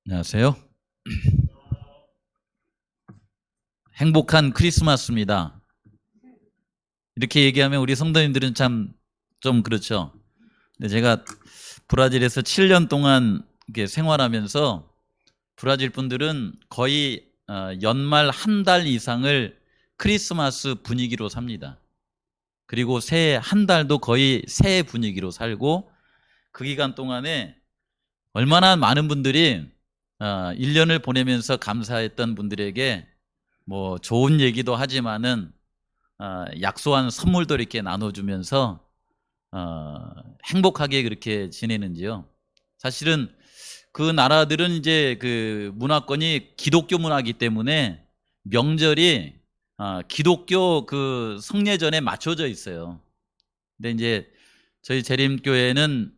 안녕하세요. 행복한 크리스마스입니다. 이렇게 얘기하면 우리 성도님들은 참 좀 그렇죠. 근데 제가 브라질에서 7년 동안 이렇게 생활하면서 브라질 분들은 거의 연말 한 달 이상을 크리스마스 분위기로 삽니다. 그리고 새해 한 달도 거의 새해 분위기로 살고, 그 기간 동안에 얼마나 많은 분들이 1년을 보내면서 감사했던 분들에게 뭐 좋은 얘기도 하지만은 약소한 선물도 이렇게 나눠주면서 행복하게 그렇게 지내는지요. 사실은 그 나라들은 이제 그 문화권이 기독교 문화이기 때문에 명절이 기독교 그 성례전에 맞춰져 있어요. 근데 이제 저희 재림교회는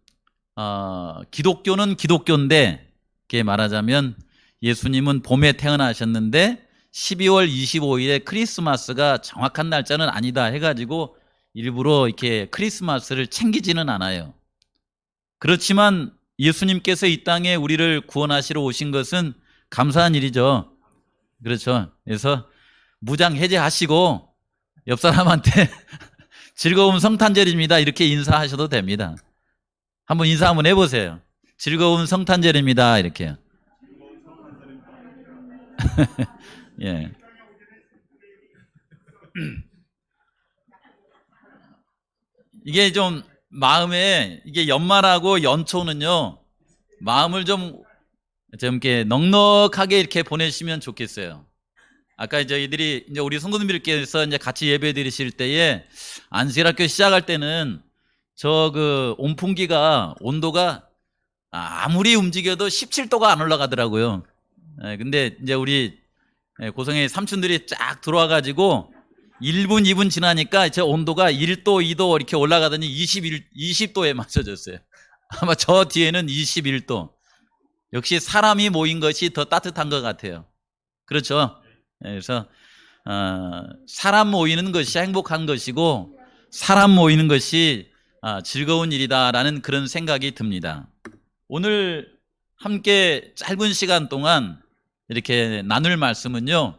기독교는 기독교인데, 이렇게 말하자면 예수님은 봄에 태어나셨는데 12월 25일에 크리스마스가 정확한 날짜는 아니다 해가지고 일부러 이렇게 크리스마스를 챙기지는 않아요. 그렇지만 예수님께서 이 땅에 우리를 구원하시러 오신 것은 감사한 일이죠. 그렇죠. 그래서 무장 해제하시고 옆 사람한테 즐거운 성탄절입니다 이렇게 인사하셔도 됩니다. 한번 인사 한번 해보세요. 즐거운 성탄절입니다 이렇게요. 예. 이게 좀 마음에, 이게 연말하고 연초는요, 마음을 좀 이렇게 넉넉하게 이렇게 보내시면 좋겠어요. 아까 저희들이 이제 우리 성도님들께서 이제 같이 예배 드리실 때에 안식일학교 시작할 때는 저 그 온풍기가 온도가 아무리 움직여도 17도가 안 올라가더라고요. 근데 이제 우리 고성의 삼촌들이 쫙 들어와가지고 1분, 2분 지나니까 저 온도가 1도, 2도 이렇게 올라가더니 20도에 맞춰졌어요. 아마 저 뒤에는 21도. 역시 사람이 모인 것이 더 따뜻한 것 같아요. 그렇죠? 그래서 사람 모이는 것이 행복한 것이고, 사람 모이는 것이 즐거운 일이다라는 그런 생각이 듭니다. 오늘 함께 짧은 시간 동안 이렇게 나눌 말씀은요,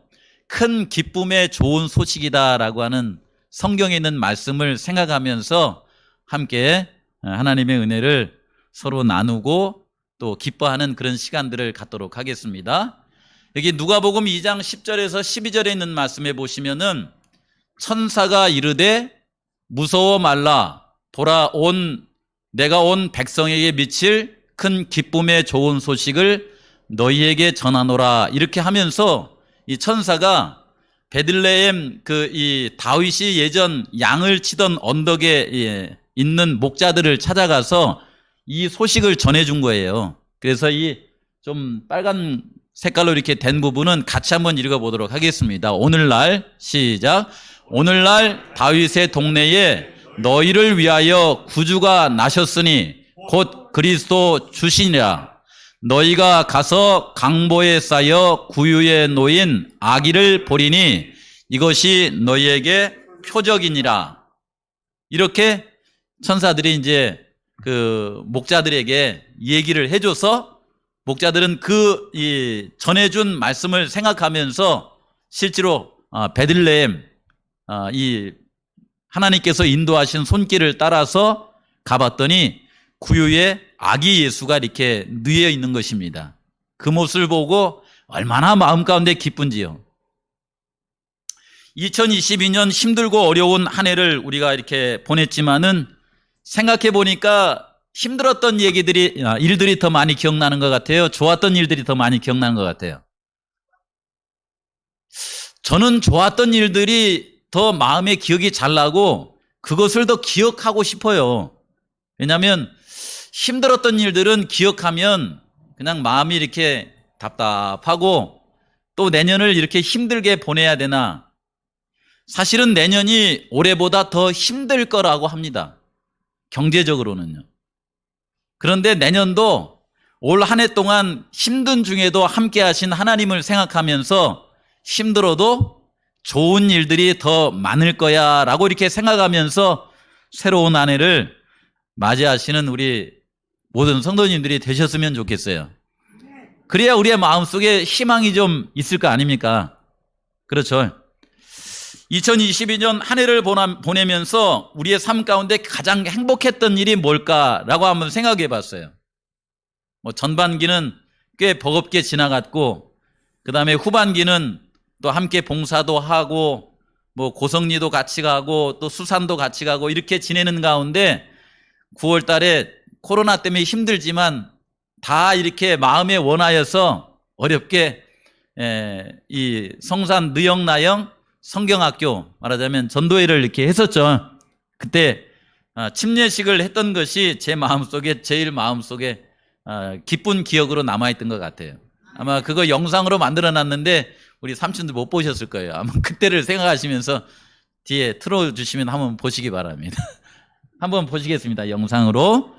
큰 기쁨의 좋은 소식이다라고 하는 성경에 있는 말씀을 생각하면서 함께 하나님의 은혜를 서로 나누고 또 기뻐하는 그런 시간들을 갖도록 하겠습니다. 여기 누가복음 2장 10절에서 12절에 있는 말씀에 보시면은 천사가 이르되 무서워 말라, 보라 내가 온 백성에게 미칠 큰 기쁨의 좋은 소식을 너희에게 전하노라, 이렇게 하면서 이 천사가 베들레헴 이 다윗이 예전 양을 치던 언덕에 있는 목자들을 찾아가서 이 소식을 전해준 거예요. 그래서 이 좀 빨간 색깔로 이렇게 된 부분은 같이 한번 읽어보도록 하겠습니다. 오늘날 시작. 오늘날 다윗의 동네에 너희를 위하여 구주가 나셨으니 곧 그리스도 주시니라. 너희가 가서 강보에 쌓여 구유에 놓인 아기를 보리니 이것이 너희에게 표적이니라. 이렇게 천사들이 이제 그 목자들에게 얘기를 해줘서, 목자들은 이 전해준 말씀을 생각하면서 실제로 베들레헴 이 하나님께서 인도하신 손길을 따라서 가봤더니 구유에 아기 예수가 이렇게 누워 있는 것입니다. 그 모습을 보고 얼마나 마음 가운데 기쁜지요. 2022년 힘들고 어려운 한 해를 우리가 이렇게 보냈지만은 생각해 보니까 힘들었던 일들이 더 많이 기억나는 것 같아요? 좋았던 일들이 더 많이 기억나는 것 같아요? 저는 좋았던 일들이 더 마음에 기억이 잘 나고 그것을 더 기억하고 싶어요. 왜냐하면 힘들었던 일들은 기억하면 그냥 마음이 이렇게 답답하고, 또 내년을 이렇게 힘들게 보내야 되나, 사실은 내년이 올해보다 더 힘들 거라고 합니다. 경제적으로는요. 그런데 내년도 올 한 해 동안 힘든 중에도 함께 하신 하나님을 생각하면서 힘들어도 좋은 일들이 더 많을 거야 라고 이렇게 생각하면서 새로운 한 해를 맞이하시는 우리 모든 성도님들이 되셨으면 좋겠어요. 그래야 우리의 마음속에 희망이 좀 있을 거 아닙니까? 그렇죠. 2022년 한 해를 보내면서 우리의 삶 가운데 가장 행복했던 일이 뭘까라고 한번 생각해 봤어요. 뭐 전반기는 꽤 버겁게 지나갔고, 그 다음에 후반기는 또 함께 봉사도 하고, 뭐 고성리도 같이 가고, 또 수산도 같이 가고, 이렇게 지내는 가운데 9월 달에 코로나 때문에 힘들지만 다 이렇게 마음에 원하여서 어렵게 이 성산 느영나영 성경학교, 말하자면 전도회를 이렇게 했었죠. 그때 침례식을 했던 것이 제 마음속에, 제일 마음속에 기쁜 기억으로 남아있던 것 같아요. 아마 그거 영상으로 만들어 놨는데 우리 삼촌들 못 보셨을 거예요. 아마 그때를 생각하시면서 뒤에 틀어주시면 한번 보시기 바랍니다. 한번 보시겠습니다. 영상으로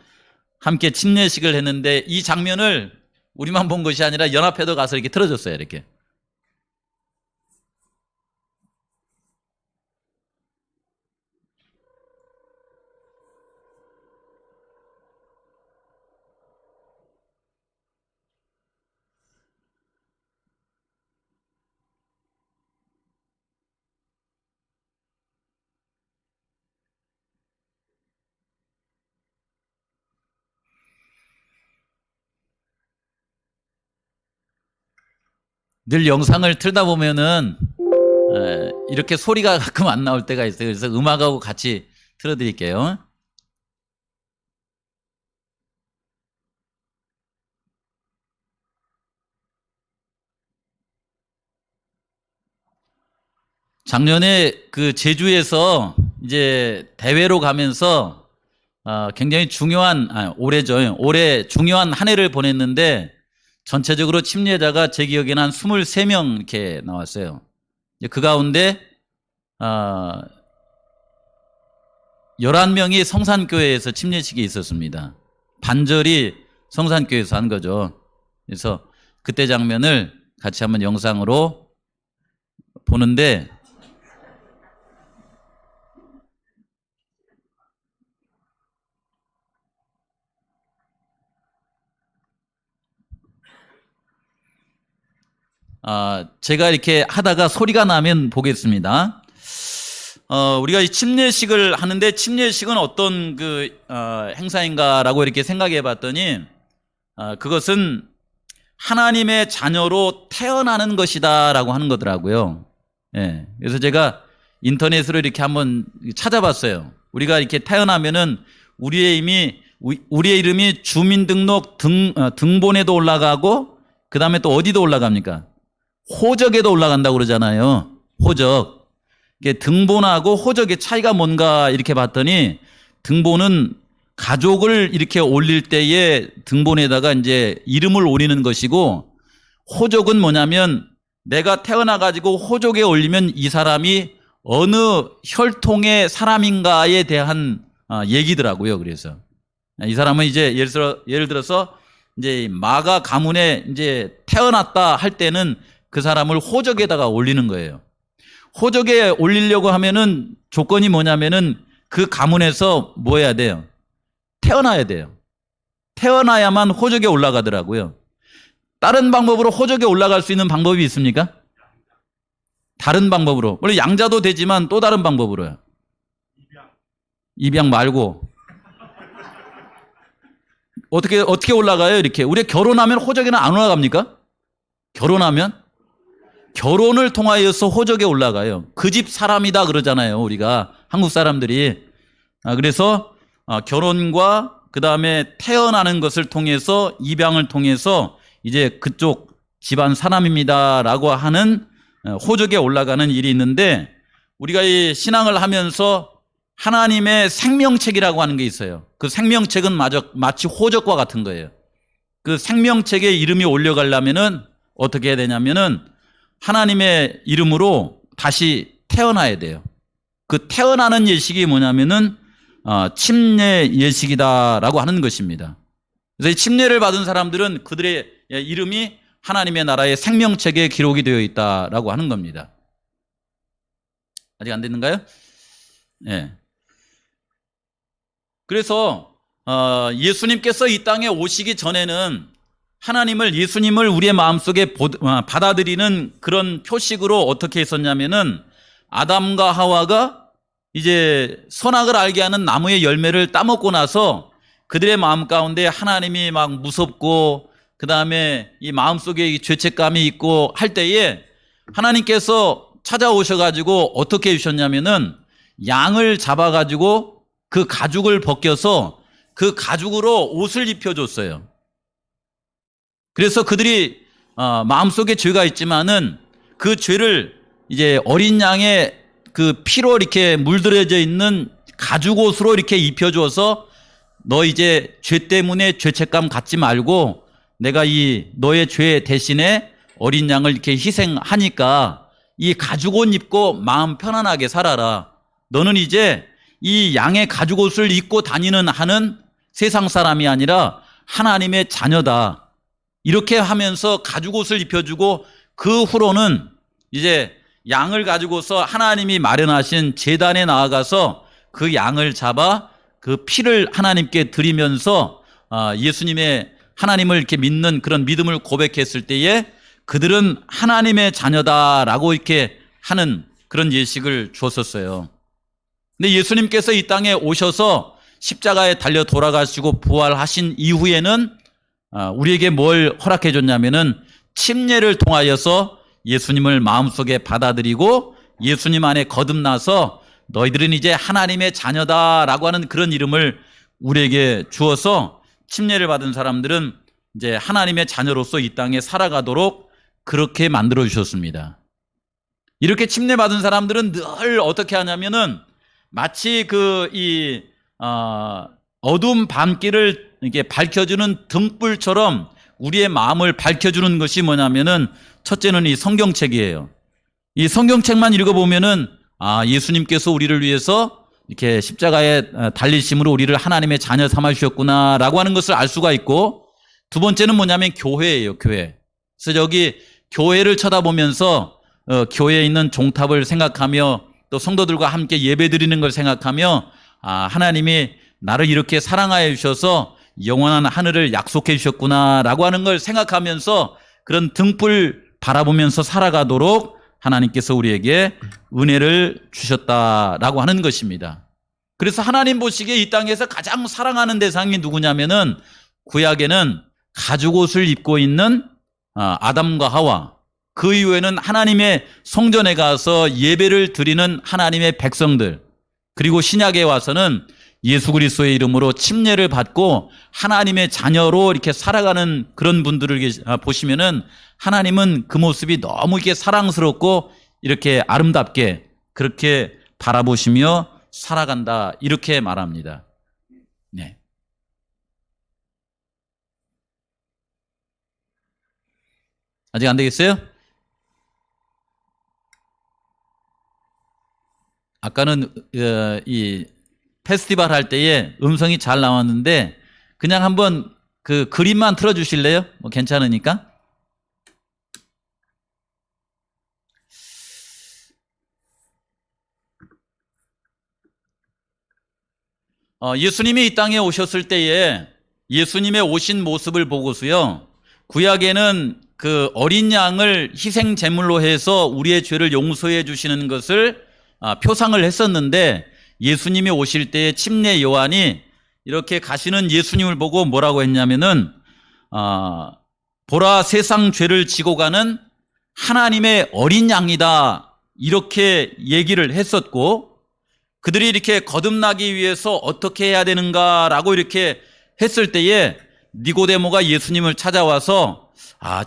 함께 침례식을 했는데 이 장면을 우리만 본 것이 아니라 연합회도 가서 이렇게 틀어줬어요. 이렇게. 늘 영상을 틀다 보면은 이렇게 소리가 가끔 안 나올 때가 있어요. 그래서 음악하고 같이 틀어드릴게요. 작년에 그 제주에서 이제 대회로 가면서 굉장히 중요한, 올해죠. 올해 중요한 한 해를 보냈는데 전체적으로 침례자가 제 기억에는 한 23명 이렇게 나왔어요. 그 가운데 11명이 성산교회에서 침례식이 있었습니다. 반절이 성산교회에서 한 거죠. 그래서 그때 장면을 같이 한번 영상으로 보는데 제가 이렇게 하다가 소리가 나면 보겠습니다. 우리가 이 침례식을 하는데 침례식은 어떤 행사인가라고 이렇게 생각해 봤더니 그것은 하나님의 자녀로 태어나는 것이다라고 하는 거더라고요. 예. 그래서 제가 인터넷으로 이렇게 한번 찾아봤어요. 우리가 이렇게 태어나면은 우리의 이름이 주민등록 등본에도 올라가고, 그 다음에 또 어디도 올라갑니까? 호적에도 올라간다고 그러잖아요. 호적. 등본하고 호적의 차이가 뭔가 이렇게 봤더니, 등본은 가족을 이렇게 올릴 때에 등본에다가 이제 이름을 올리는 것이고, 호적은 뭐냐면 내가 태어나가지고 호적에 올리면 이 사람이 어느 혈통의 사람인가에 대한 얘기더라고요. 그래서 이 사람은 이제 예를 들어서 이제 마가 가문에 이제 태어났다 할 때는 그 사람을 호적에다가 올리는 거예요. 호적에 올리려고 하면은 조건이 뭐냐면은 그 가문에서 뭐 해야 돼요? 태어나야 돼요. 태어나야만 호적에 올라가더라고요. 다른 방법으로 호적에 올라갈 수 있는 방법이 있습니까? 다른 방법으로. 물론 양자도 되지만 또 다른 방법으로요. 입양 말고. 어떻게 올라가요? 이렇게. 우리 결혼하면 호적에는 안 올라갑니까? 결혼하면? 결혼을 통하여서 호적에 올라가요. 그 집 사람이다 그러잖아요. 우리가 한국 사람들이. 그래서 결혼과 그 다음에 태어나는 것을 통해서 입양을 통해서 이제 그쪽 집안 사람입니다라고 하는 호적에 올라가는 일이 있는데, 우리가 이 신앙을 하면서 하나님의 생명책이라고 하는 게 있어요. 그 생명책은 마치 호적과 같은 거예요. 그 생명책에 이름이 올려가려면은 어떻게 해야 되냐면은 하나님의 이름으로 다시 태어나야 돼요. 그 태어나는 예식이 뭐냐면은 침례 예식이다라고 하는 것입니다. 그래서 이 침례를 받은 사람들은 그들의 이름이 하나님의 나라의 생명책에 기록이 되어 있다라고 하는 겁니다. 아직 안 됐는가요? 네. 그래서 예수님께서 이 땅에 오시기 전에는 하나님을, 예수님을 우리의 마음속에 받아들이는 그런 표식으로 어떻게 했었냐면은 아담과 하와가 이제 선악을 알게 하는 나무의 열매를 따먹고 나서 그들의 마음 가운데 하나님이 막 무섭고 그 다음에 이 마음속에 이 죄책감이 있고 할 때에 하나님께서 찾아오셔가지고 어떻게 해주셨냐면은 양을 잡아가지고 그 가죽을 벗겨서 그 가죽으로 옷을 입혀줬어요. 그래서 그들이 마음속에 죄가 있지만은 그 죄를 이제 어린 양의 그 피로 이렇게 물들여져 있는 가죽 옷으로 이렇게 입혀줘서 너 이제 죄 때문에 죄책감 갖지 말고 내가 이 너의 죄 대신에 어린 양을 이렇게 희생하니까 이 가죽 옷 입고 마음 편안하게 살아라. 너는 이제 이 양의 가죽 옷을 입고 다니는 하는 세상 사람이 아니라 하나님의 자녀다. 이렇게 하면서 가죽 옷을 입혀주고 그 후로는 이제 양을 가지고서 하나님이 마련하신 제단에 나아가서 그 양을 잡아 그 피를 하나님께 드리면서 예수님의 하나님을 이렇게 믿는 그런 믿음을 고백했을 때에 그들은 하나님의 자녀다라고 이렇게 하는 그런 예식을 주었었어요. 근데 예수님께서 이 땅에 오셔서 십자가에 달려 돌아가시고 부활하신 이후에는 우리에게 뭘 허락해 줬냐면은 침례를 통하여서 예수님을 마음속에 받아들이고 예수님 안에 거듭나서 너희들은 이제 하나님의 자녀다라고 하는 그런 이름을 우리에게 주어서 침례를 받은 사람들은 이제 하나님의 자녀로서 이 땅에 살아가도록 그렇게 만들어 주셨습니다. 이렇게 침례 받은 사람들은 늘 어떻게 하냐면은 마치 어두운 밤길을 이렇게 밝혀주는 등불처럼 우리의 마음을 밝혀주는 것이 뭐냐면은 첫째는 이 성경책이에요. 이 성경책만 읽어보면은 예수님께서 우리를 위해서 이렇게 십자가에 달리심으로 우리를 하나님의 자녀 삼아 주셨구나라고 하는 것을 알 수가 있고, 두 번째는 뭐냐면 교회예요, 교회. 그래서 여기 교회를 쳐다보면서 교회에 있는 종탑을 생각하며 또 성도들과 함께 예배 드리는 걸 생각하며 하나님이 나를 이렇게 사랑하여 주셔서 영원한 하늘을 약속해 주셨구나라고 하는 걸 생각하면서 그런 등불 바라보면서 살아가도록 하나님께서 우리에게 은혜를 주셨다라고 하는 것입니다. 그래서 하나님 보시기에 이 땅에서 가장 사랑하는 대상이 누구냐면은 구약에는 가죽옷을 입고 있는 아담과 하와, 그 이후에는 하나님의 성전에 가서 예배를 드리는 하나님의 백성들, 그리고 신약에 와서는 예수 그리스도의 이름으로 침례를 받고 하나님의 자녀로 이렇게 살아가는 그런 분들을 보시면은 하나님은 그 모습이 너무 이렇게 사랑스럽고 이렇게 아름답게 그렇게 바라보시며 살아간다, 이렇게 말합니다. 네. 아직 안 되겠어요? 아까는 이 페스티벌 할 때에 음성이 잘 나왔는데 그냥 한번 그 그림만 틀어주실래요? 뭐 괜찮으니까. 예수님이 이 땅에 오셨을 때에 예수님의 오신 모습을 보고서요, 구약에는 그 어린 양을 희생 제물로 해서 우리의 죄를 용서해 주시는 것을 표상을 했었는데, 예수님이 오실 때에 침례 요한이 이렇게 가시는 예수님을 보고 뭐라고 했냐면은 보라, 세상 죄를 지고 가는 하나님의 어린 양이다, 이렇게 얘기를 했었고, 그들이 이렇게 거듭나기 위해서 어떻게 해야 되는가라고 이렇게 했을 때에 니고데모가 예수님을 찾아와서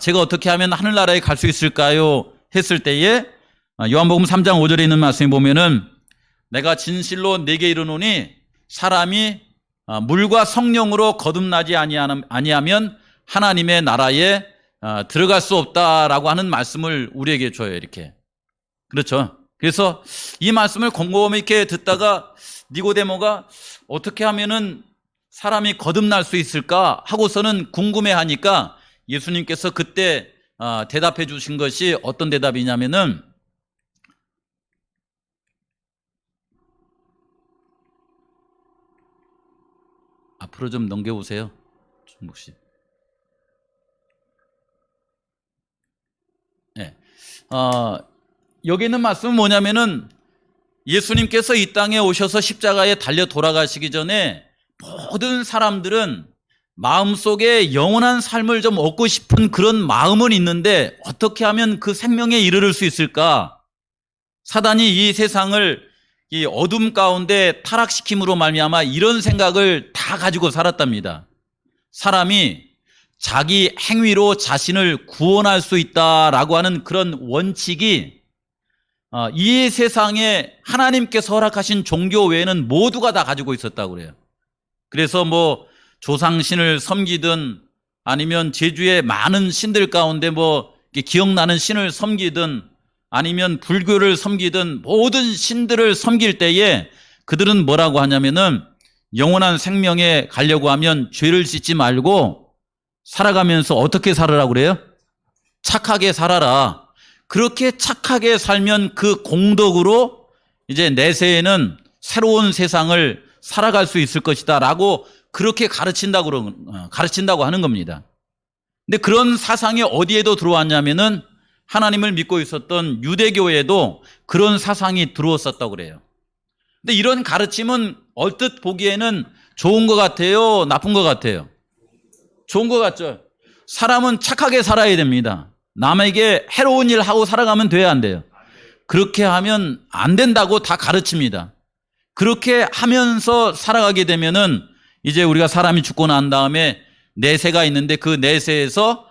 제가 어떻게 하면 하늘나라에 갈 수 있을까요? 했을 때에 요한복음 3장 5절에 있는 말씀에 보면은 내가 진실로 네게 이르노니 사람이 물과 성령으로 거듭나지 아니하면 하나님의 나라에 들어갈 수 없다라고 하는 말씀을 우리에게 줘요, 이렇게. 그렇죠. 그래서 이 말씀을 곰곰이 이렇게 듣다가 니고데모가 어떻게 하면은 사람이 거듭날 수 있을까 하고서는 궁금해하니까 예수님께서 그때 대답해 주신 것이 어떤 대답이냐면은, 앞으로 좀 넘겨보세요, 종국 씨. 여기 있는 말씀은 뭐냐면은 예수님께서 이 땅에 오셔서 십자가에 달려 돌아가시기 전에 모든 사람들은 마음속에 영원한 삶을 좀 얻고 싶은 그런 마음은 있는데 어떻게 하면 그 생명에 이르를 수 있을까? 사단이 이 세상을 이 어둠 가운데 타락시킴으로 말미암아 이런 생각을 다 가지고 살았답니다. 사람이 자기 행위로 자신을 구원할 수 있다라고 하는 그런 원칙이 이 세상에 하나님께서 허락하신 종교 외에는 모두가 다 가지고 있었다고 그래요. 그래서 뭐 조상신을 섬기든 아니면 제주의 많은 신들 가운데 뭐 기억나는 신을 섬기든 아니면 불교를 섬기든 모든 신들을 섬길 때에 그들은 뭐라고 하냐면은 영원한 생명에 가려고 하면 죄를 짓지 말고 살아가면서 어떻게 살으라고 그래요? 착하게 살아라. 그렇게 착하게 살면 그 공덕으로 이제 내세에는 새로운 세상을 살아갈 수 있을 것이다 라고 그렇게 가르친다고 하는 겁니다. 근데 그런 사상이 어디에도 들어왔냐면은 하나님을 믿고 있었던 유대교에도 그런 사상이 들어왔었다고 그래요. 근데 이런 가르침은 얼뜻 보기에는 좋은 것 같아요? 나쁜 것 같아요? 좋은 것 같죠? 사람은 착하게 살아야 됩니다. 남에게 해로운 일 하고 살아가면 돼야 안 돼요? 그렇게 하면 안 된다고 다 가르칩니다. 그렇게 하면서 살아가게 되면은 이제 우리가 사람이 죽고 난 다음에 내세가 있는데 그 내세에서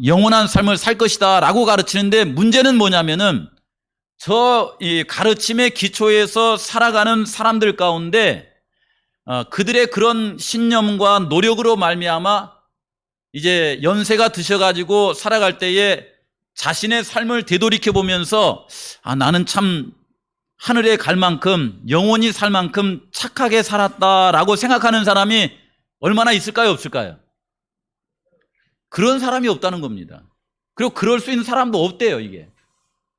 영원한 삶을 살 것이다 라고 가르치는데 문제는 뭐냐면은 이 가르침의 기초에서 살아가는 사람들 가운데 그들의 그런 신념과 노력으로 말미암아 이제 연세가 드셔가지고 살아갈 때에 자신의 삶을 되돌이켜 보면서 나는 참 하늘에 갈 만큼 영원히 살 만큼 착하게 살았다라고 생각하는 사람이 얼마나 있을까요? 없을까요? 그런 사람이 없다는 겁니다. 그리고 그럴 수 있는 사람도 없대요, 이게.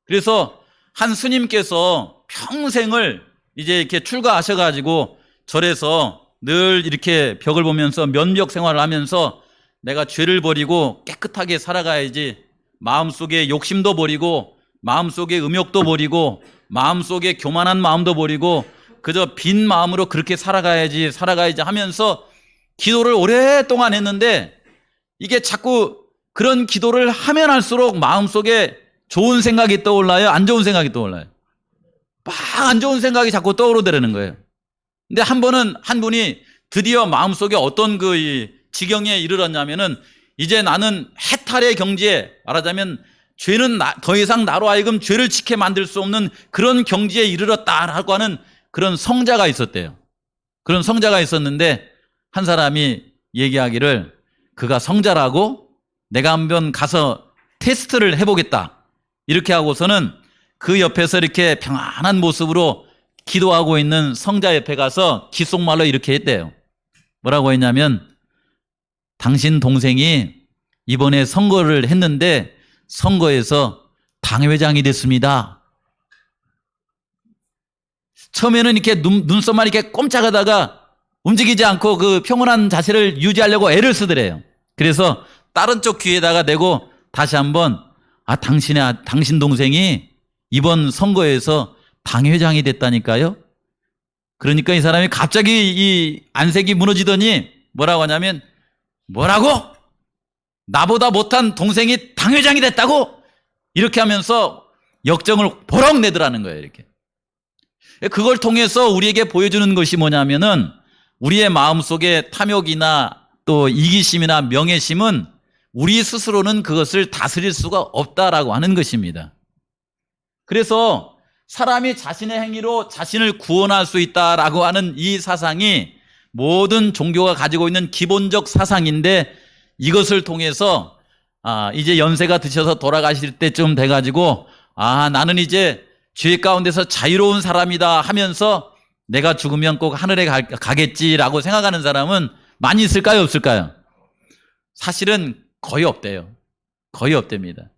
그래서 한 스님께서 평생을 이제 이렇게 출가하셔가지고 절에서 늘 이렇게 벽을 보면서 면벽 생활을 하면서 내가 죄를 버리고 깨끗하게 살아가야지, 마음속에 욕심도 버리고 마음속에 음욕도 버리고 마음속에 교만한 마음도 버리고 그저 빈 마음으로 그렇게 살아가야지 하면서 기도를 오랫동안 했는데 이게 자꾸 그런 기도를 하면 할수록 마음속에 좋은 생각이 떠올라요? 안 좋은 생각이 떠올라요? 막 안 좋은 생각이 자꾸 떠오르더라는 거예요. 근데 한 분이 드디어 마음속에 어떤 그 지경에 이르렀냐면은 이제 나는 해탈의 경지에, 말하자면 죄는 더 이상 나로 하여금 죄를 지게 만들 수 없는 그런 경지에 이르렀다라고 하는 그런 성자가 있었대요. 그런 성자가 있었는데 한 사람이 얘기하기를 그가 성자라고 내가 한번 가서 테스트를 해보겠다. 이렇게 하고서는 그 옆에서 이렇게 평안한 모습으로 기도하고 있는 성자 옆에 가서 귓속말로 이렇게 했대요. 뭐라고 했냐면 당신 동생이 이번에 선거를 했는데 선거에서 당회장이 됐습니다. 처음에는 이렇게 눈썹만 이렇게 꼼짝하다가 움직이지 않고 그 평온한 자세를 유지하려고 애를 쓰더래요. 그래서 다른 쪽 귀에다가 대고 다시 한번 당신 동생이 이번 선거에서 당회장이 됐다니까요. 그러니까 이 사람이 갑자기 이 안색이 무너지더니 뭐라고 하냐면 뭐라고? 나보다 못한 동생이 당회장이 됐다고? 이렇게 하면서 역정을 보럭 내더라는 거예요. 이렇게. 그걸 통해서 우리에게 보여주는 것이 뭐냐면은 우리의 마음속에 탐욕이나 또 이기심이나 명예심은 우리 스스로는 그것을 다스릴 수가 없다라고 하는 것입니다. 그래서 사람이 자신의 행위로 자신을 구원할 수 있다라고 하는 이 사상이 모든 종교가 가지고 있는 기본적 사상인데 이것을 통해서 이제 연세가 드셔서 돌아가실 때쯤 돼가지고 나는 이제 죄 가운데서 자유로운 사람이다 하면서 내가 죽으면 꼭 하늘에 가겠지라고 생각하는 사람은 많이 있을까요? 없을까요? 사실은 거의 없대요. 거의 없답니다.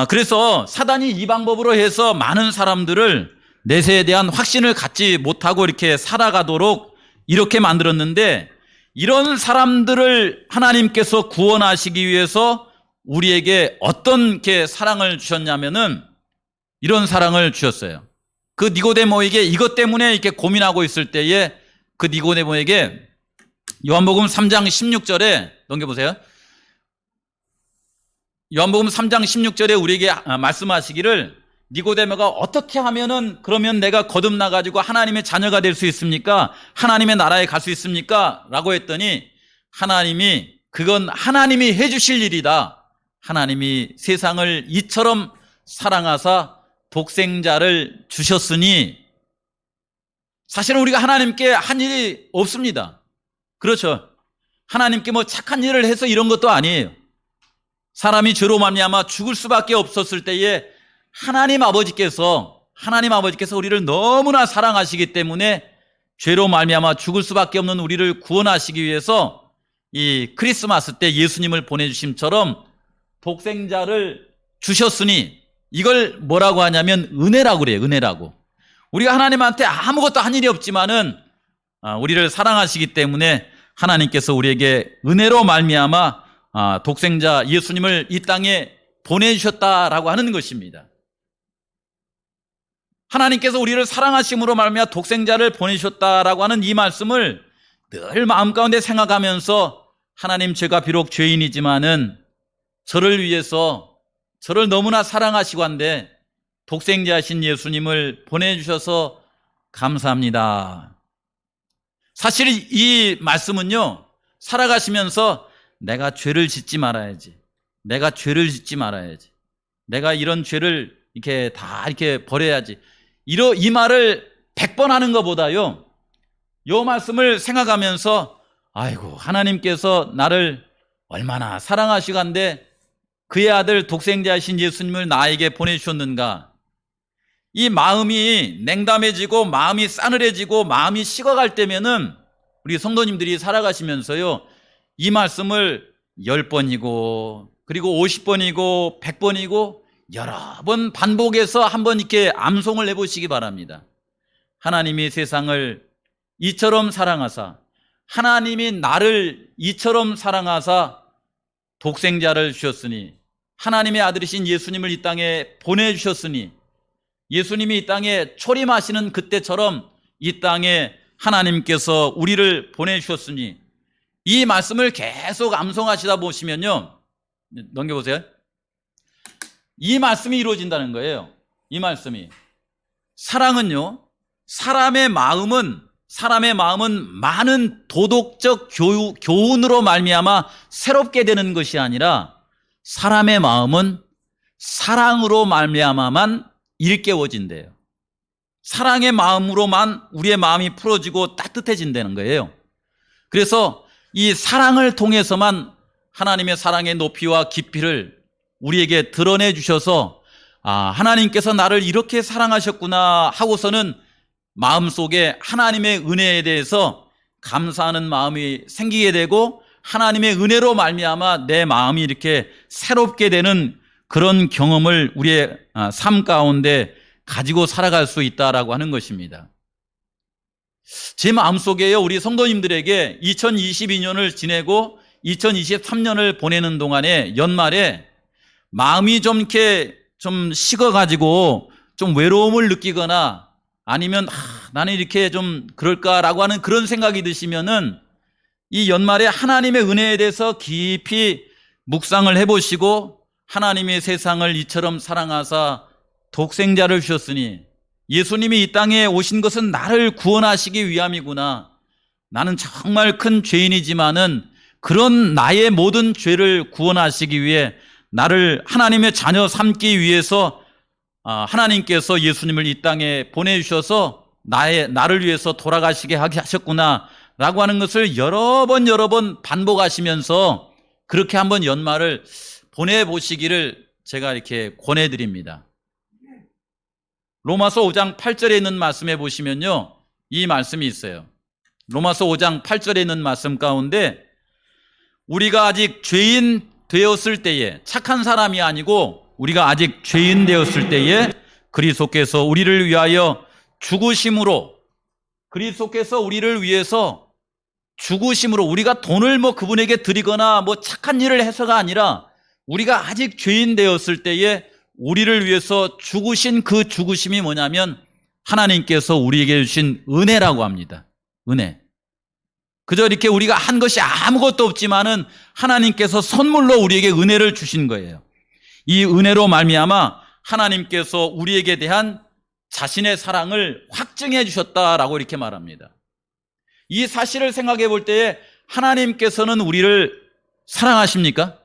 그래서 사단이 이 방법으로 해서 많은 사람들을 내세에 대한 확신을 갖지 못하고 이렇게 살아가도록 이렇게 만들었는데 이런 사람들을 하나님께서 구원하시기 위해서 우리에게 어떤 게 사랑을 주셨냐면은 이런 사랑을 주셨어요. 그 니고데모에게 이것 때문에 이렇게 고민하고 있을 때에 그 니고데모에게 요한복음 3장 16절에 넘겨보세요. 요한복음 3장 16절에 우리에게 말씀하시기를 니고데모가 어떻게 하면은 그러면 내가 거듭나가지고 하나님의 자녀가 될 수 있습니까? 하나님의 나라에 갈 수 있습니까? 라고 했더니 하나님이 그건 하나님이 해주실 일이다. 하나님이 세상을 이처럼 사랑하사 독생자를 주셨으니 사실은 우리가 하나님께 한 일이 없습니다. 그렇죠. 하나님께 뭐 착한 일을 해서 이런 것도 아니에요. 사람이 죄로 말미암아 죽을 수밖에 없었을 때에 하나님 아버지께서 우리를 너무나 사랑하시기 때문에 죄로 말미암아 죽을 수밖에 없는 우리를 구원하시기 위해서 이 크리스마스 때 예수님을 보내주심처럼 독생자를 주셨으니 이걸 뭐라고 하냐면 은혜라고 그래요. 은혜라고. 우리가 하나님한테 아무것도 한 일이 없지만은 우리를 사랑하시기 때문에 하나님께서 우리에게 은혜로 말미암아 독생자 예수님을 이 땅에 보내주셨다라고 하는 것입니다. 하나님께서 우리를 사랑하심으로 말미암아 독생자를 보내주셨다라고 하는 이 말씀을 늘 마음 가운데 생각하면서 하나님, 제가 비록 죄인이지만은 저를 위해서 저를 너무나 사랑하시고 한데 독생자이신 예수님을 보내주셔서 감사합니다. 사실 이 말씀은요, 살아가시면서 내가 죄를 짓지 말아야지. 내가 죄를 짓지 말아야지. 내가 이런 죄를 이렇게 다 이렇게 버려야지. 이 말을 100번 하는 것보다요, 이 말씀을 생각하면서 아이고, 하나님께서 나를 얼마나 사랑하시고 한데 그의 아들 독생자이신 예수님을 나에게 보내주셨는가. 이 마음이 냉담해지고 마음이 싸늘해지고 마음이 식어갈 때면은 우리 성도님들이 살아가시면서요, 이 말씀을 10번이고 그리고 50번이고 100번이고 여러 번 반복해서 한번 이렇게 암송을 해보시기 바랍니다. 하나님이 세상을 이처럼 사랑하사, 하나님이 나를 이처럼 사랑하사 독생자를 주셨으니, 하나님의 아들이신 예수님을 이 땅에 보내주셨으니, 예수님이 이 땅에 초림하시는 그때처럼 이 땅에 하나님께서 우리를 보내주셨으니, 이 말씀을 계속 암송하시다 보시면요, 넘겨보세요. 이 말씀이 이루어진다는 거예요. 이 말씀이. 사랑은요, 사람의 마음은 많은 도덕적 교훈으로 말미암아 새롭게 되는 것이 아니라 사람의 마음은 사랑으로 말미암아만 일깨워진대요. 사랑의 마음으로만 우리의 마음이 풀어지고 따뜻해진다는 거예요. 그래서 이 사랑을 통해서만 하나님의 사랑의 높이와 깊이를 우리에게 드러내 주셔서 하나님께서 나를 이렇게 사랑하셨구나 하고서는 마음속에 하나님의 은혜에 대해서 감사하는 마음이 생기게 되고 하나님의 은혜로 말미암아 내 마음이 이렇게 새롭게 되는 그런 경험을 우리의 삶 가운데 가지고 살아갈 수 있다라고 하는 것입니다. 제 마음속에요, 우리 성도님들에게 2022년을 지내고 2023년을 보내는 동안에 연말에 마음이 좀 이렇게 좀 식어가지고 좀 외로움을 느끼거나 아니면 나는 이렇게 좀 그럴까라고 하는 그런 생각이 드시면은 이 연말에 하나님의 은혜에 대해서 깊이 묵상을 해보시고 하나님의 세상을 이처럼 사랑하사 독생자를 주셨으니 예수님이 이 땅에 오신 것은 나를 구원하시기 위함이구나. 나는 정말 큰 죄인이지만은 그런 나의 모든 죄를 구원하시기 위해 나를 하나님의 자녀 삼기 위해서 하나님께서 예수님을 이 땅에 보내주셔서 나를 위해서 돌아가시게 하셨구나 라고 하는 것을 여러 번 반복하시면서 그렇게 한번 연말을 보내보시기를 제가 이렇게 권해드립니다. 로마서 5장 8절에 있는 말씀에 보시면요, 이 말씀이 있어요. 로마서 5장 8절에 있는 말씀 가운데 우리가 아직 죄인 되었을 때에, 착한 사람이 아니고 우리가 아직 죄인 되었을 때에 그리스도께서 우리를 위하여 죽으심으로, 그리스도께서 우리를 위해서 죽으심으로, 우리가 돈을 그분에게 드리거나 착한 일을 해서가 아니라 우리가 아직 죄인 되었을 때에 우리를 위해서 죽으신 그 죽으심이 뭐냐면 하나님께서 우리에게 주신 은혜라고 합니다. 은혜. 그저 이렇게 우리가 한 것이 아무것도 없지만은 하나님께서 선물로 우리에게 은혜를 주신 거예요. 이 은혜로 말미암아 하나님께서 우리에게 대한 자신의 사랑을 확증해 주셨다라고 이렇게 말합니다. 이 사실을 생각해 볼 때에 하나님께서는 우리를 사랑하십니까?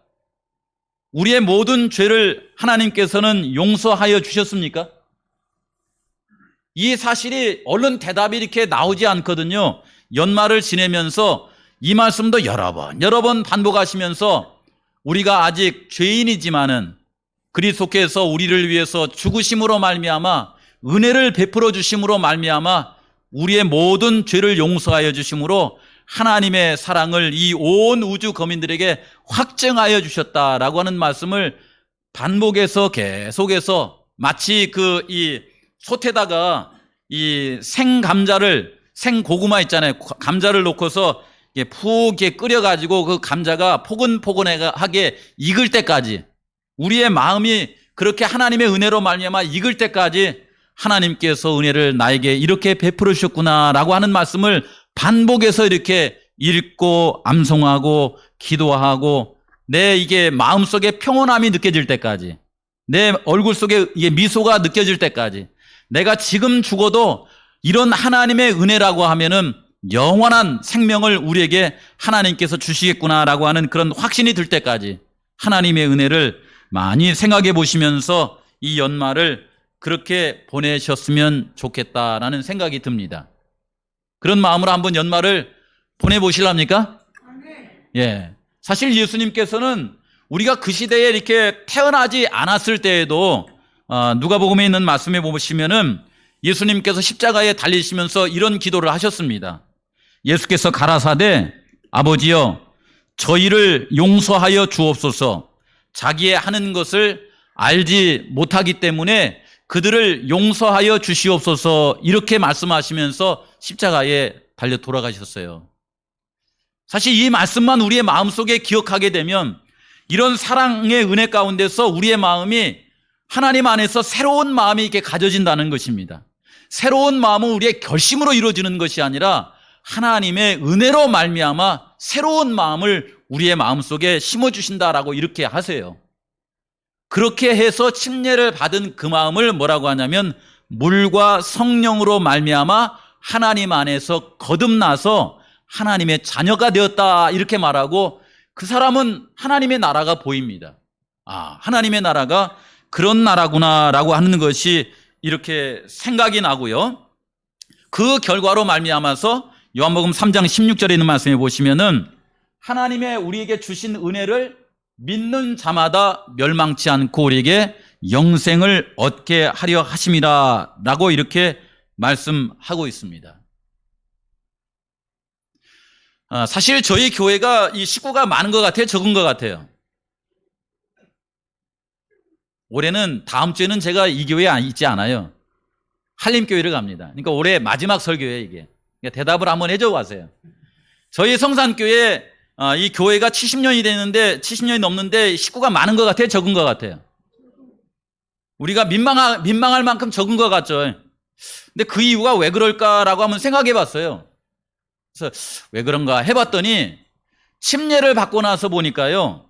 우리의 모든 죄를 하나님께서는 용서하여 주셨습니까? 이 사실이 얼른 대답이 이렇게 나오지 않거든요. 연말을 지내면서 이 말씀도 여러 번 반복하시면서 우리가 아직 죄인이지만은 그리스도께서 우리를 위해서 죽으심으로 말미암아 은혜를 베풀어 주심으로 말미암아 우리의 모든 죄를 용서하여 주심으로 하나님의 사랑을 이 온 우주 거민들에게 확증하여 주셨다라고 하는 말씀을 반복해서 계속해서 마치 이 솥에다가 이 생감자를 생고구마 있잖아요. 감자를 놓고서 푹 끓여가지고 그 감자가 포근포근하게 익을 때까지 우리의 마음이 그렇게 하나님의 은혜로 말미암아 익을 때까지 하나님께서 은혜를 나에게 이렇게 베풀어 주셨구나라고 하는 말씀을 반복해서 이렇게 읽고 암송하고 기도하고 내 이게 마음속에 평온함이 느껴질 때까지 내 얼굴 속에 이게 미소가 느껴질 때까지 내가 지금 죽어도 이런 하나님의 은혜라고 하면은 영원한 생명을 우리에게 하나님께서 주시겠구나라고 하는 그런 확신이 들 때까지 하나님의 은혜를 많이 생각해 보시면서 이 연말을 그렇게 보내셨으면 좋겠다라는 생각이 듭니다. 그런 마음으로 한번 연말을 보내보실랍니까? 예. 사실 예수님께서는 우리가 그 시대에 이렇게 태어나지 않았을 때에도 누가복음에 있는 말씀에 보시면은 예수님께서 십자가에 달리시면서 이런 기도를 하셨습니다. 예수께서 가라사대 아버지여 저희를 용서하여 주옵소서. 자기의 하는 것을 알지 못하기 때문에 그들을 용서하여 주시옵소서 이렇게 말씀하시면서 십자가에 달려 돌아가셨어요. 사실 이 말씀만 우리의 마음속에 기억하게 되면 이런 사랑의 은혜 가운데서 우리의 마음이 하나님 안에서 새로운 마음이 이렇게 가져진다는 것입니다. 새로운 마음은 우리의 결심으로 이루어지는 것이 아니라 하나님의 은혜로 말미암아 새로운 마음을 우리의 마음속에 심어주신다라고 이렇게 하세요. 그렇게 해서 침례를 받은 그 마음을 뭐라고 하냐면 물과 성령으로 말미암아 하나님 안에서 거듭나서 하나님의 자녀가 되었다 이렇게 말하고 그 사람은 하나님의 나라가 보입니다. 하나님의 나라가 그런 나라구나라고 하는 것이 이렇게 생각이 나고요. 그 결과로 말미암아서 요한복음 3장 16절에 있는 말씀에 보시면은 하나님의 우리에게 주신 은혜를 믿는 자마다 멸망치 않고 우리에게 영생을 얻게 하려 하심이라 라고 이렇게 말씀하고 있습니다. 사실 저희 교회가 이 식구가 많은 것 같아요? 적은 것 같아요? 올해는 다음 주에는 제가 이 교회에 있지 않아요. 한림교회를 갑니다. 그러니까 올해 마지막 설교예요 이게. 그러니까 대답을 한번 해줘 가세요. 저희 성산교회 이 교회가 70년이 됐는데 70년이 넘는데 식구가 많은 것 같아요? 적은 것 같아요? 우리가 민망할 만큼 적은 것 같죠. 근데 그 이유가 왜 그럴까라고 한번 생각해 봤어요. 그래서 왜 그런가 해봤더니 침례를 받고 나서 보니까요.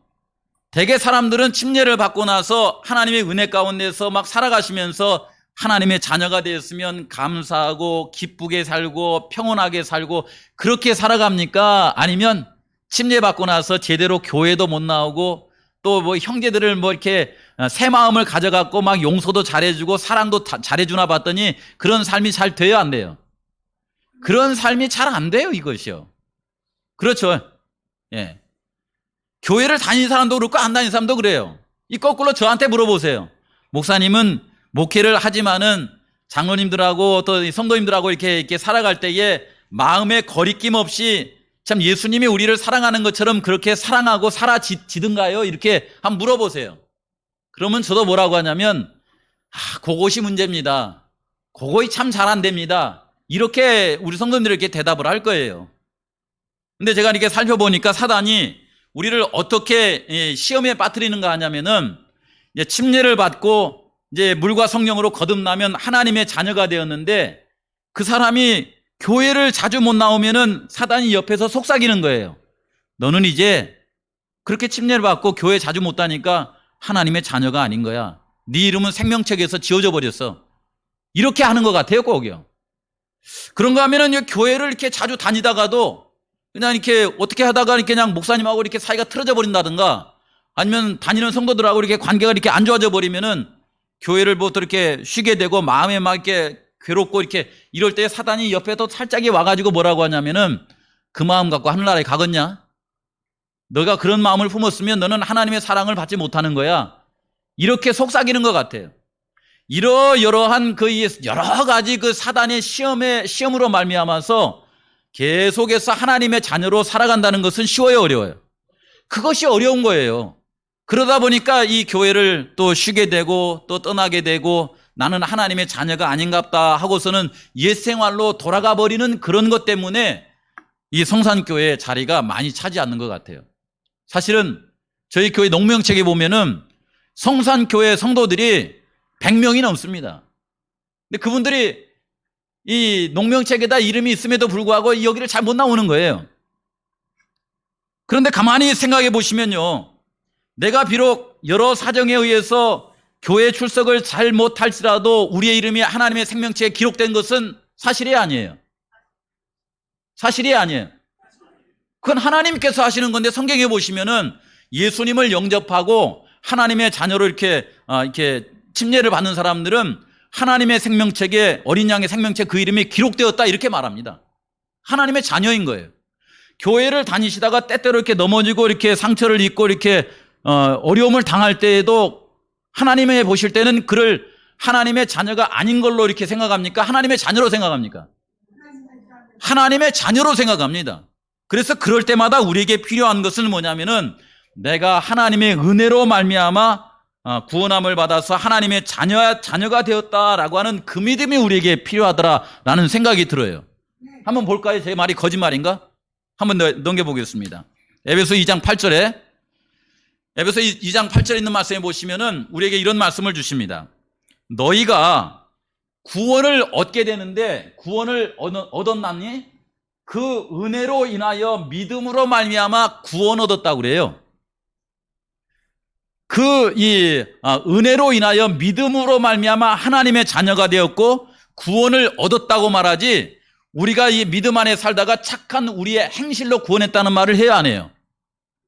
대개 사람들은 침례를 받고 나서 하나님의 은혜 가운데서 막 살아가시면서 하나님의 자녀가 되었으면 감사하고 기쁘게 살고 평온하게 살고 그렇게 살아갑니까? 아니면 침례 받고 나서 제대로 교회도 못 나오고 또 뭐 형제들을 뭐 이렇게 새 마음을 가져갖고 막 용서도 잘해주고 사랑도 잘해주나 봤더니 그런 삶이 잘 돼요, 안 돼요? 그런 삶이 잘 안 돼요, 이것이요. 그렇죠. 예. 교회를 다니는 사람도 그렇고 안 다니는 사람도 그래요. 이 거꾸로 저한테 물어보세요. 목사님은 목회를 하지만은 장로님들하고 또 성도님들하고 이렇게 살아갈 때에 마음에 거리낌 없이 참 예수님이 우리를 사랑하는 것처럼 그렇게 사랑하고 살아지든가요? 이렇게 한번 물어보세요. 그러면 저도 뭐라고 하냐면 그것이 문제입니다. 그것이 참 잘 안 됩니다. 이렇게 우리 성도님들에게 대답을 할 거예요. 근데 제가 이렇게 살펴보니까 사단이 우리를 어떻게 시험에 빠뜨리는가 하냐면은 이제 침례를 받고 이제 물과 성령으로 거듭나면 하나님의 자녀가 되었는데 그 사람이 교회를 자주 못 나오면은 사단이 옆에서 속삭이는 거예요. 너는 이제 그렇게 침례를 받고 교회 자주 못 다니까 하나님의 자녀가 아닌 거야. 네 이름은 생명책에서 지워져 버렸어. 이렇게 하는 것 같아요, 꼭요. 그런가 하면은 교회를 이렇게 자주 다니다가도 그냥 이렇게 어떻게 하다가 이렇게 그냥 목사님하고 이렇게 사이가 틀어져 버린다든가 아니면 다니는 성도들하고 이렇게 관계가 이렇게 안 좋아져 버리면은 교회를 뭐 또 이렇게 쉬게 되고 마음에 막 이렇게 괴롭고 이렇게 이럴 때 사단이 옆에 또 살짝이 와가지고 뭐라고 하냐면은 그 마음 갖고 하늘나라에 가겠냐? 너가 그런 마음을 품었으면 너는 하나님의 사랑을 받지 못하는 거야. 이렇게 속삭이는 것 같아요. 이러한 그 여러 가지 그 사단의 시험으로 말미암아서 계속해서 하나님의 자녀로 살아간다는 것은 쉬워요, 어려워요? 그것이 어려운 거예요. 그러다 보니까 이 교회를 또 쉬게 되고 또 떠나게 되고 나는 하나님의 자녀가 아닌갑다 하고서는 옛 생활로 돌아가 버리는 그런 것 때문에 이 성산교회의 자리가 많이 차지 않는 것 같아요. 사실은 저희 교회 농명책에 보면은 성산교회 성도들이 100명이 넘습니다. 근데 그분들이 이 농명책에다 이름이 있음에도 불구하고 여기를 잘 못 나오는 거예요. 그런데 가만히 생각해 보시면요. 내가 비록 여러 사정에 의해서 교회 출석을 잘 못할지라도 우리의 이름이 하나님의 생명책에 기록된 것은 사실이 아니에요. 사실이 아니에요. 그건 하나님께서 하시는 건데 성경에 보시면은 예수님을 영접하고 하나님의 자녀로 이렇게 침례를 받는 사람들은 하나님의 생명책에 어린 양의 생명책 그 이름이 기록되었다 이렇게 말합니다. 하나님의 자녀인 거예요. 교회를 다니시다가 때때로 이렇게 넘어지고 이렇게 상처를 입고 이렇게 어려움을 당할 때에도 하나님의 보실 때는 그를 하나님의 자녀가 아닌 걸로 이렇게 생각합니까? 하나님의 자녀로 생각합니까? 하나님의 자녀로 생각합니다. 그래서 그럴 때마다 우리에게 필요한 것은 뭐냐면은 내가 하나님의 은혜로 말미암아 구원함을 받아서 하나님의 자녀가 되었다라고 하는 그 믿음이 우리에게 필요하더라라는 생각이 들어요. 한번 볼까요? 제 말이 거짓말인가? 한번 넘겨보겠습니다. 에베소 2장 8절에 에베소 2장 8절에 있는 말씀에 보시면은 우리에게 이런 말씀을 주십니다. 너희가 구원을 얻게 되는데 구원을 얻었나니? 그 은혜로 인하여 믿음으로 말미암아 구원 얻었다고 그래요. 은혜로 인하여 믿음으로 말미암아 하나님의 자녀가 되었고 구원을 얻었다고 말하지 우리가 이 믿음 안에 살다가 착한 우리의 행실로 구원했다는 말을 해야 안 해요.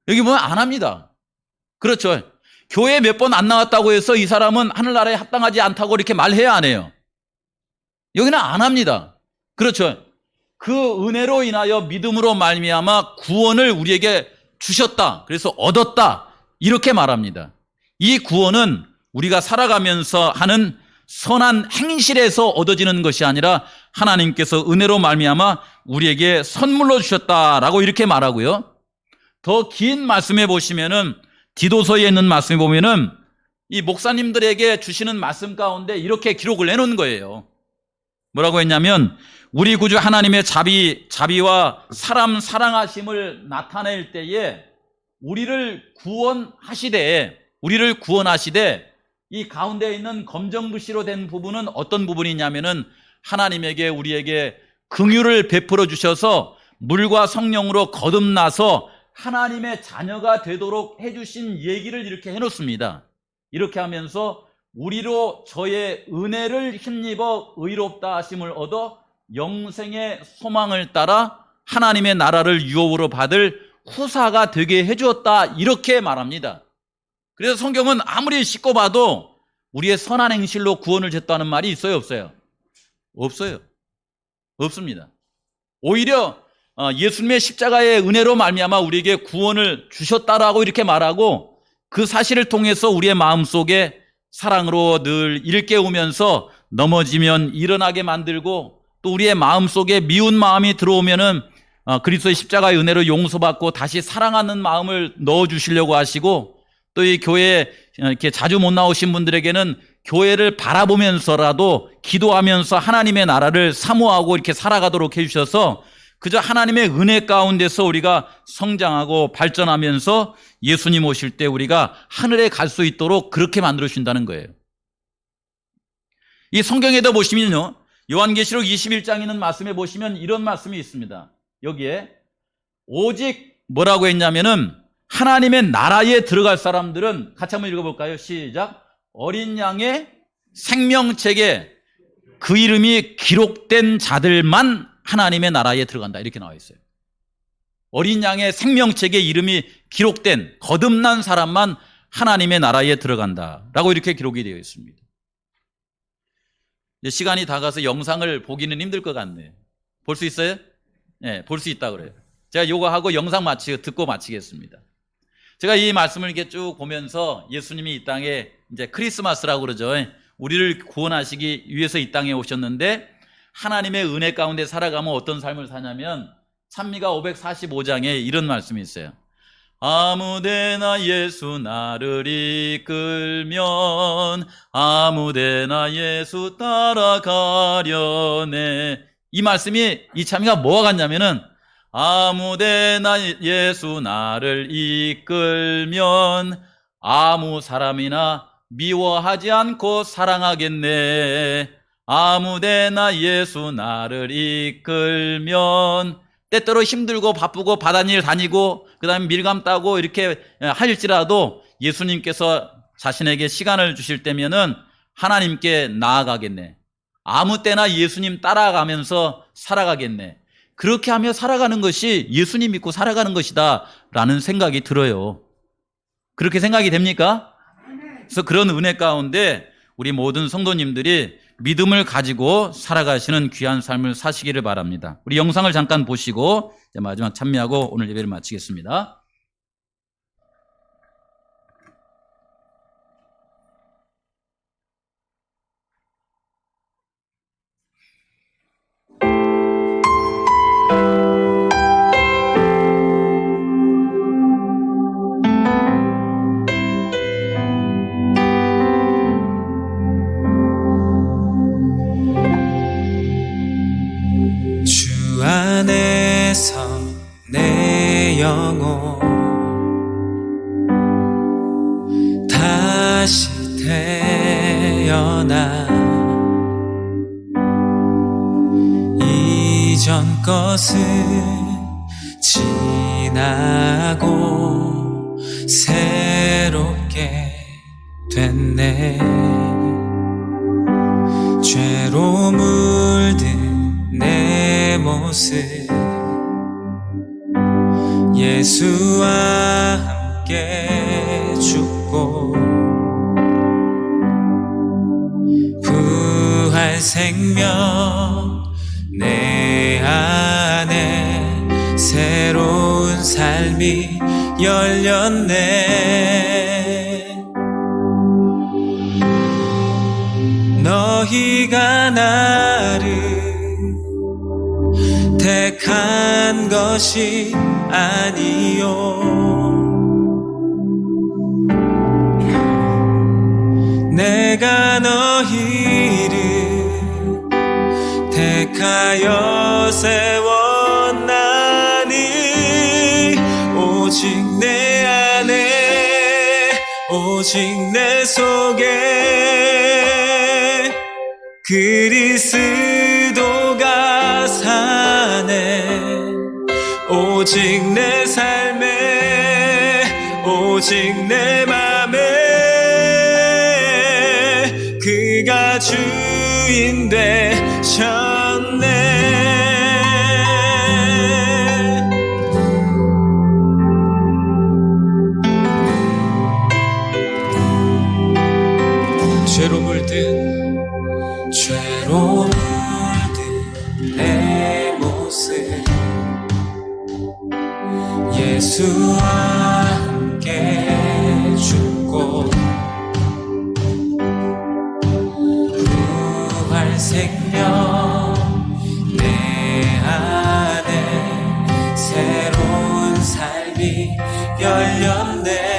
여기 보면 안 합니다. 그렇죠. 교회 몇 번 안 나왔다고 해서 이 사람은 하늘나라에 합당하지 않다고 이렇게 말해야 안 해요. 여기는 안 합니다. 그렇죠. 그 은혜로 인하여 믿음으로 말미암아 구원을 우리에게 주셨다. 그래서 얻었다. 이렇게 말합니다. 이 구원은 우리가 살아가면서 하는 선한 행실에서 얻어지는 것이 아니라 하나님께서 은혜로 말미암아 우리에게 선물로 주셨다라고 이렇게 말하고요. 더 긴 말씀에 보시면은 디도서에 있는 말씀에 보면은 이 목사님들에게 주시는 말씀 가운데 이렇게 기록을 해놓은 거예요. 뭐라고 했냐면 우리 구주 하나님의 자비와 사람 사랑하심을 나타낼 때에 우리를 구원하시되 이 가운데 있는 검정글씨로 된 부분은 어떤 부분이냐면은 하나님에게 우리에게 긍휼을 베풀어 주셔서 물과 성령으로 거듭나서 하나님의 자녀가 되도록 해주신 얘기를 이렇게 해놓습니다. 이렇게 하면서 우리로 저의 은혜를 힘입어 의롭다 하심을 얻어 영생의 소망을 따라 하나님의 나라를 유업으로 받을 후사가 되게 해주었다 이렇게 말합니다. 그래서 성경은 아무리 씻고 봐도 우리의 선한 행실로 구원을 줬다는 말이 있어요, 없어요? 없어요. 없습니다. 오히려 예수님의 십자가의 은혜로 말미암아 우리에게 구원을 주셨다라고 이렇게 말하고 그 사실을 통해서 우리의 마음속에 사랑으로 늘 일깨우면서 넘어지면 일어나게 만들고 또 우리의 마음속에 미운 마음이 들어오면은 그리스도의 십자가의 은혜로 용서받고 다시 사랑하는 마음을 넣어주시려고 하시고 또 이 교회에 이렇게 자주 못 나오신 분들에게는 교회를 바라보면서라도 기도하면서 하나님의 나라를 사모하고 이렇게 살아가도록 해주셔서 그저 하나님의 은혜 가운데서 우리가 성장하고 발전하면서 예수님 오실 때 우리가 하늘에 갈 수 있도록 그렇게 만들어 주신다는 거예요. 이 성경에도 보시면요, 요한계시록 21장에 있는 말씀에 보시면 이런 말씀이 있습니다. 여기에 오직 뭐라고 했냐면은 하나님의 나라에 들어갈 사람들은, 같이 한번 읽어볼까요? 시작. 어린 양의 생명책에 그 이름이 기록된 자들만 하나님의 나라에 들어간다, 이렇게 나와 있어요. 어린 양의 생명책에 이름이 기록된 거듭난 사람만 하나님의 나라에 들어간다라고 이렇게 기록이 되어 있습니다. 이제 시간이 다 가서 영상을 보기는 힘들 것 같네요. 볼 수 있어요? 네, 볼 수 있다 그래요. 제가 요거 하고 영상 듣고 마치겠습니다. 제가 이 말씀을 이렇게 쭉 보면서 예수님이 이 땅에 이제 크리스마스라고 그러죠. 우리를 구원하시기 위해서 이 땅에 오셨는데 하나님의 은혜 가운데 살아가면 어떤 삶을 사냐면 찬미가 545장에 이런 말씀이 있어요. 아무데나 예수 나를 이끌면 아무데나 예수 따라가려네. 이 말씀이, 이 찬미가 뭐가 같냐면은 아무데나 예수 나를 이끌면 아무 사람이나 미워하지 않고 사랑하겠네. 아무데나 예수 나를 이끌면, 때때로 힘들고 바쁘고 바다일 다니고 그 다음에 밀감 따고 이렇게 할지라도 예수님께서 자신에게 시간을 주실 때면은 하나님께 나아가겠네. 아무 때나 예수님 따라가면서 살아가겠네. 그렇게 하며 살아가는 것이 예수님 믿고 살아가는 것이다 라는 생각이 들어요. 그렇게 생각이 됩니까? 그래서 그런 은혜 가운데 우리 모든 성도님들이 믿음을 가지고 살아가시는 귀한 삶을 사시기를 바랍니다. 우리 영상을 잠깐 보시고 마지막 찬미하고 오늘 예배를 마치겠습니다. 주 안에서 내 영혼 다시 태어나 이전 것은 지나고 새롭게 됐네. 죄로 물든 내 모습 예수와 함께 죽고 부활 생명 내 안에 새로운 삶이 열렸네. 너희가 나를 택한 것이 아니요 내가 너희를 택하여 세웠나니 오직 내 안에 오직 내 속에 그리스도가 사네. 오직 내 삶에 오직 내 맘에 그가 주인 되셨네. 죄로 물든 내 모습 예수와 함께 죽고 부활 생명 내 안에 새로운 삶이 열렸네.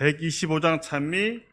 125장 찬미